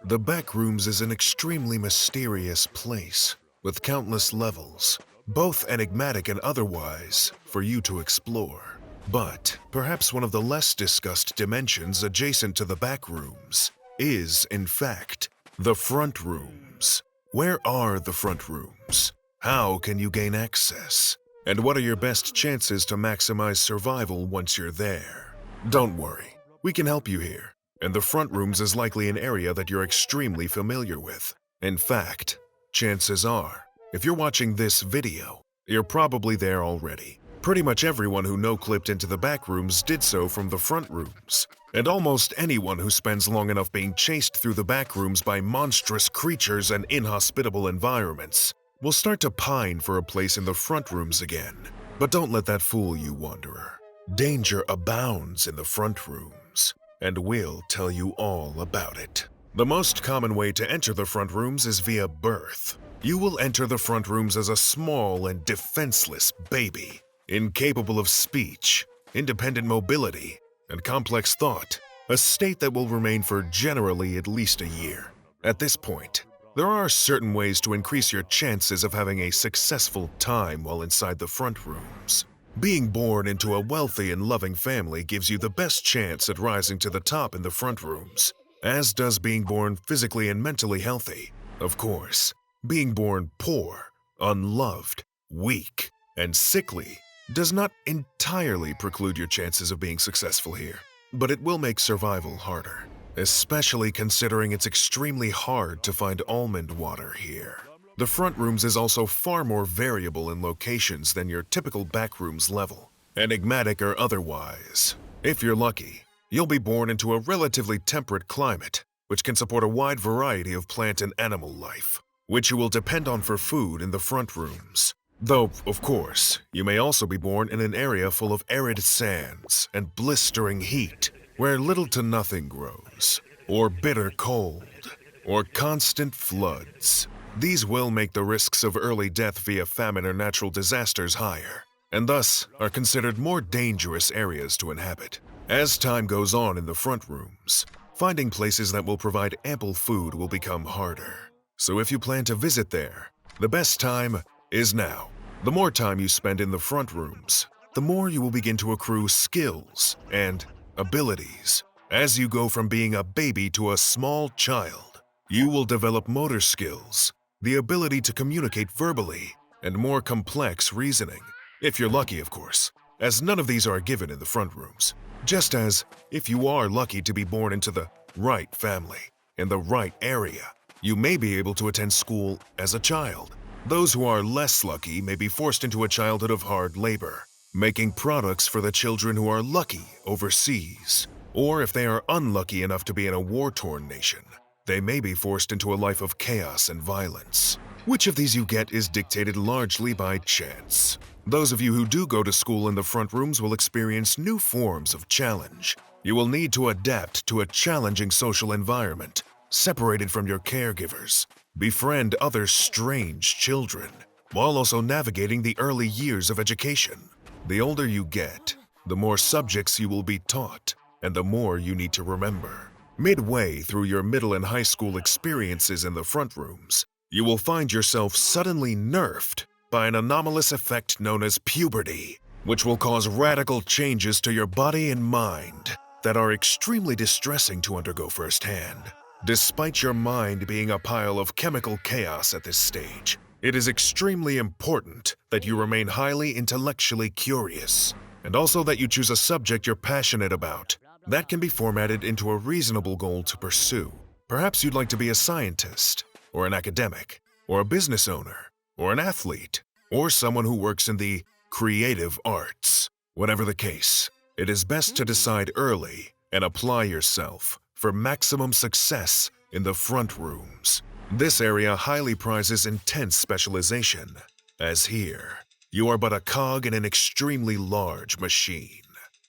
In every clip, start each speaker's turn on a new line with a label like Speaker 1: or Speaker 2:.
Speaker 1: The Backrooms is an extremely mysterious place with countless levels, both enigmatic and otherwise, for you to explore. But perhaps one of the less discussed dimensions adjacent to the Backrooms is, in fact, the Frontrooms. Where are the Frontrooms? How can you gain access? And what are your best chances to maximize survival once you're there? Don't worry, we can help you here. And the Frontrooms is likely an area that you're extremely familiar with. In fact, chances are, if you're watching this video, you're probably there already. Pretty much everyone who no-clipped into the Backrooms did so from the Frontrooms, and almost anyone who spends long enough being chased through the Backrooms by monstrous creatures and inhospitable environments will start to pine for a place in the Frontrooms again. But don't let that fool you, wanderer. Danger abounds in the Frontrooms, and we'll tell you all about it. The most common way to enter the Frontrooms is via birth. You will enter the Frontrooms as a small and defenseless baby, incapable of speech, independent mobility, and complex thought, a state that will remain for generally at least a year. At this point, there are certain ways to increase your chances of having a successful time while inside the Frontrooms. Being born into a wealthy and loving family gives you the best chance at rising to the top in the Frontrooms, as does being born physically and mentally healthy. Of course, being born poor, unloved, weak, and sickly does not entirely preclude your chances of being successful here, but it will make survival harder, especially considering it's extremely hard to find almond water here. The Frontrooms is also far more variable in locations than your typical Backrooms level, enigmatic or otherwise. If you're lucky, you'll be born into a relatively temperate climate, which can support a wide variety of plant and animal life, which you will depend on for food in the Frontrooms. Though, of course, you may also be born in an area full of arid sands and blistering heat, where little to nothing grows, or bitter cold, or constant floods. These will make the risks of early death via famine or natural disasters higher, and thus are considered more dangerous areas to inhabit. As time goes on in the Frontrooms, finding places that will provide ample food will become harder. So if you plan to visit there, the best time is now. The more time you spend in the Frontrooms, the more you will begin to accrue skills and abilities. As you go from being a baby to a small child, you will develop motor skills, the ability to communicate verbally, and more complex reasoning. If you're lucky, of course, as none of these are given in the Frontrooms. Just as, if you are lucky to be born into the right family, in the right area, you may be able to attend school as a child. Those who are less lucky may be forced into a childhood of hard labor, making products for the children who are lucky overseas. Or if they are unlucky enough to be in a war-torn nation, they may be forced into a life of chaos and violence. Which of these you get is dictated largely by chance. Those of you who do go to school in the Frontrooms will experience new forms of challenge. You will need to adapt to a challenging social environment, separated from your caregivers, befriend other strange children, while also navigating the early years of education. The older you get, the more subjects you will be taught, and the more you need to remember. Midway through your middle and high school experiences in the Frontrooms, you will find yourself suddenly nerfed by an anomalous effect known as puberty, which will cause radical changes to your body and mind that are extremely distressing to undergo firsthand. Despite your mind being a pile of chemical chaos at this stage, it is extremely important that you remain highly intellectually curious, and also that you choose a subject you're passionate about. That can be formatted into a reasonable goal to pursue. Perhaps you'd like to be a scientist, or an academic, or a business owner, or an athlete, or someone who works in the creative arts. Whatever the case, it is best to decide early and apply yourself for maximum success in the Frontrooms. This area highly prizes intense specialization, as here, you are but a cog in an extremely large machine.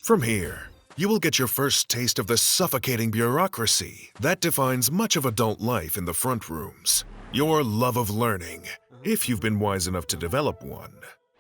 Speaker 1: From here, you will get your first taste of the suffocating bureaucracy that defines much of adult life in the Frontrooms. Your love of learning, if you've been wise enough to develop one,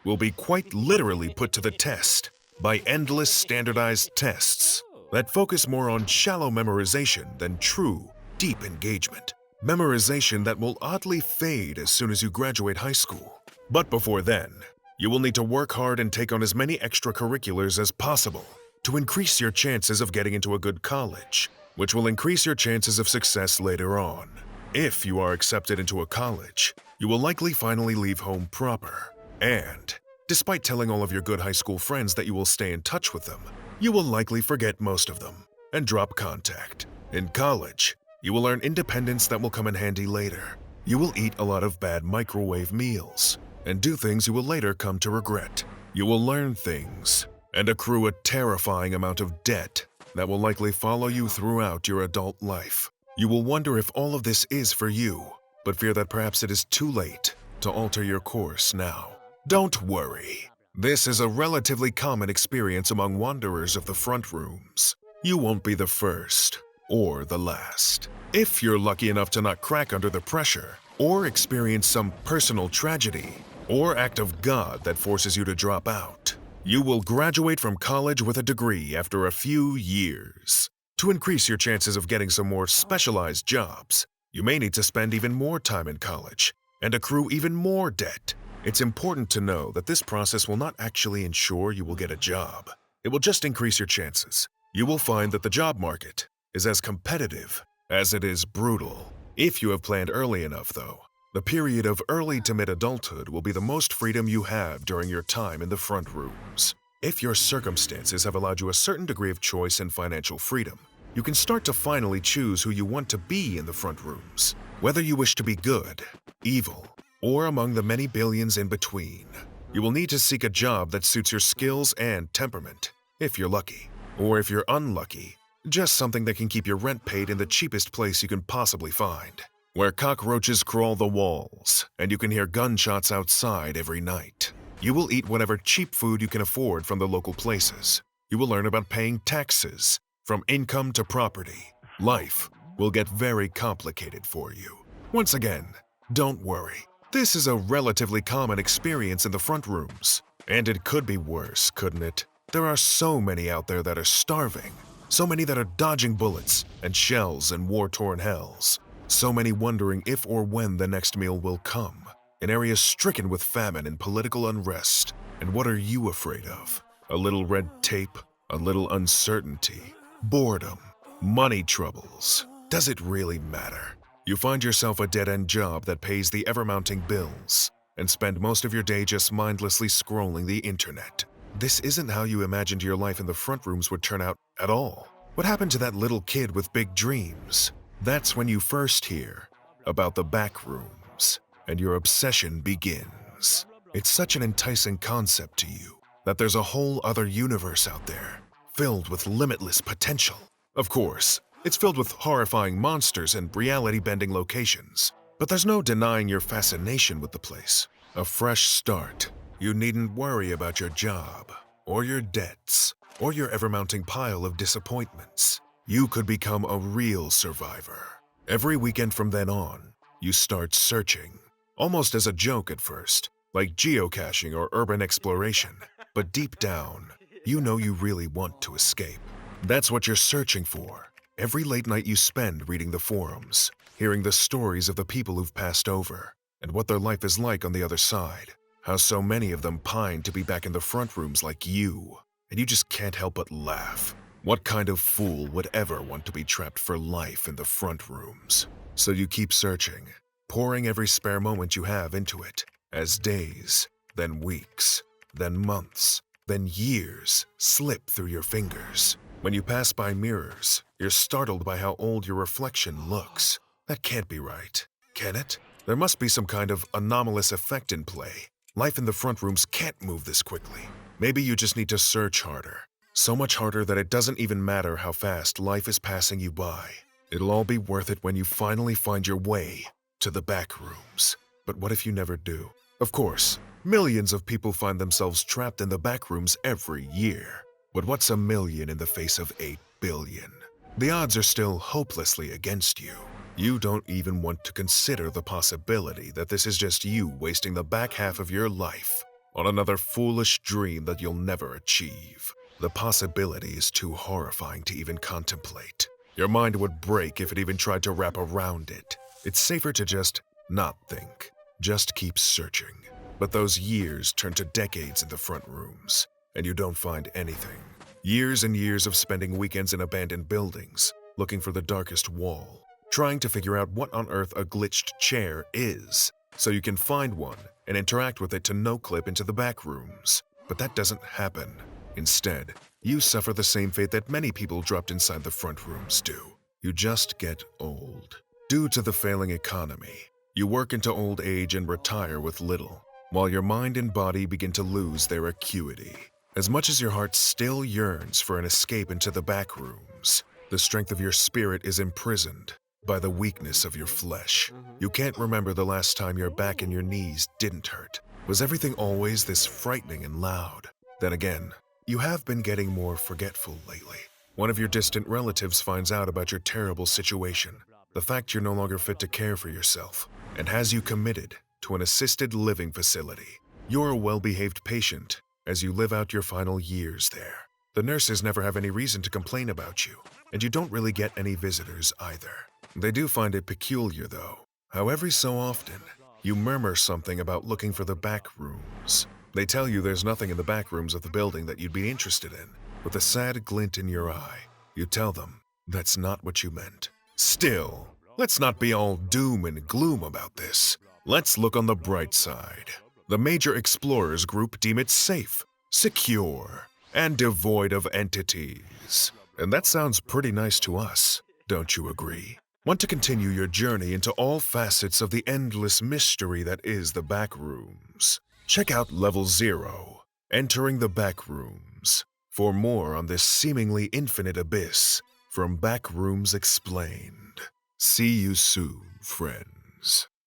Speaker 1: will be quite literally put to the test by endless standardized tests that focus more on shallow memorization than true deep engagement, memorization that will oddly fade as soon as you graduate high school. But before then, you will need to work hard and take on as many extracurriculars as possible to increase your chances of getting into a good college, which will increase your chances of success later on. If you are accepted into a college, you will likely finally leave home proper. And, despite telling all of your good high school friends that you will stay in touch with them, you will likely forget most of them and drop contact. In college, you will learn independence that will come in handy later. You will eat a lot of bad microwave meals and do things you will later come to regret. You will learn things and accrue a terrifying amount of debt that will likely follow you throughout your adult life. You will wonder if all of this is for you, but fear that perhaps it is too late to alter your course now. Don't worry. This is a relatively common experience among wanderers of the Frontrooms. You won't be the first or the last. If you're lucky enough to not crack under the pressure or experience some personal tragedy or act of God that forces you to drop out, you will graduate from college with a degree after a few years. To increase your chances of getting some more specialized jobs, you may need to spend even more time in college and accrue even more debt. It's important to know that this process will not actually ensure you will get a job. It will just increase your chances. You will find that the job market is as competitive as it is brutal. If you have planned early enough, though, the period of early to mid-adulthood will be the most freedom you have during your time in the Frontrooms. If your circumstances have allowed you a certain degree of choice and financial freedom, you can start to finally choose who you want to be in the Frontrooms, whether you wish to be good, evil, or among the many billions in between. You will need to seek a job that suits your skills and temperament, if you're lucky. Or if you're unlucky, just something that can keep your rent paid in the cheapest place you can possibly find, where cockroaches crawl the walls and you can hear gunshots outside every night. You will eat whatever cheap food you can afford from the local places. You will learn about paying taxes, from income to property. Life will get very complicated for you. Once again, don't worry. This is a relatively common experience in the Frontrooms, and it could be worse, couldn't it? There are so many out there that are starving, so many that are dodging bullets and shells in war-torn hells, so many wondering if or when the next meal will come, in areas stricken with famine and political unrest. And what are you afraid of? A little red tape? A little uncertainty? Boredom? Money troubles? Does it really matter? You find yourself a dead-end job that pays the ever-mounting bills, and spend most of your day just mindlessly scrolling the internet. This isn't how you imagined your life in the Frontrooms would turn out at all. What happened to that little kid with big dreams? That's when you first hear about the Backrooms, and your obsession begins. It's such an enticing concept to you that there's a whole other universe out there, filled with limitless potential. Of course, it's filled with horrifying monsters and reality-bending locations, but there's no denying your fascination with the place. A fresh start. You needn't worry about your job, or your debts, or your ever-mounting pile of disappointments. You could become a real survivor. Every weekend from then on, you start searching, almost as a joke at first, like geocaching or urban exploration. But deep down, you know you really want to escape. That's what you're searching for. Every late night you spend reading the forums, hearing the stories of the people who've passed over, and what their life is like on the other side. How so many of them pine to be back in the Frontrooms like you, and you just can't help but laugh. What kind of fool would ever want to be trapped for life in the Frontrooms? So you keep searching, pouring every spare moment you have into it, as days, then weeks, then months, then years slip through your fingers. When you pass by mirrors, you're startled by how old your reflection looks. That can't be right, can it? There must be some kind of anomalous effect in play. Life in the Frontrooms can't move this quickly. Maybe you just need to search harder. So much harder that it doesn't even matter how fast life is passing you by. It'll all be worth it when you finally find your way to the Backrooms. But what if you never do? Of course, millions of people find themselves trapped in the Backrooms every year. But what's a million in the face of 8 billion? The odds are still hopelessly against you. You don't even want to consider the possibility that this is just you wasting the back half of your life on another foolish dream that you'll never achieve. The possibility is too horrifying to even contemplate. Your mind would break if it even tried to wrap around it. It's safer to just not think. Just keep searching. But those years turn to decades in the front rooms, and you don't find anything. Years and years of spending weekends in abandoned buildings, looking for the darkest wall, trying to figure out what on earth a glitched chair is, so you can find one and interact with it to no-clip into the back rooms. But that doesn't happen. Instead, you suffer the same fate that many people dropped inside the front rooms do. You just get old. Due to the failing economy, you work into old age and retire with little, while your mind and body begin to lose their acuity. As much as your heart still yearns for an escape into the back rooms, the strength of your spirit is imprisoned by the weakness of your flesh. You can't remember the last time your back and your knees didn't hurt. Was everything always this frightening and loud? Then again, you have been getting more forgetful lately. One of your distant relatives finds out about your terrible situation, the fact you're no longer fit to care for yourself, and has you committed to an assisted living facility. You're a well-behaved patient as you live out your final years there. The nurses never have any reason to complain about you, and you don't really get any visitors either. They do find it peculiar, though, how every so often, you murmur something about looking for the back rooms. They tell you there's nothing in the back rooms of the building that you'd be interested in. With a sad glint in your eye, you tell them that's not what you meant. Still, let's not be all doom and gloom about this. Let's look on the bright side. The major explorers group deem it safe, secure, and devoid of entities. And that sounds pretty nice to us, don't you agree? Want to continue your journey into all facets of the endless mystery that is the Backrooms? Check out Level 0, Entering the Backrooms, for more on this seemingly infinite abyss from Backrooms Explained. See you soon, friends.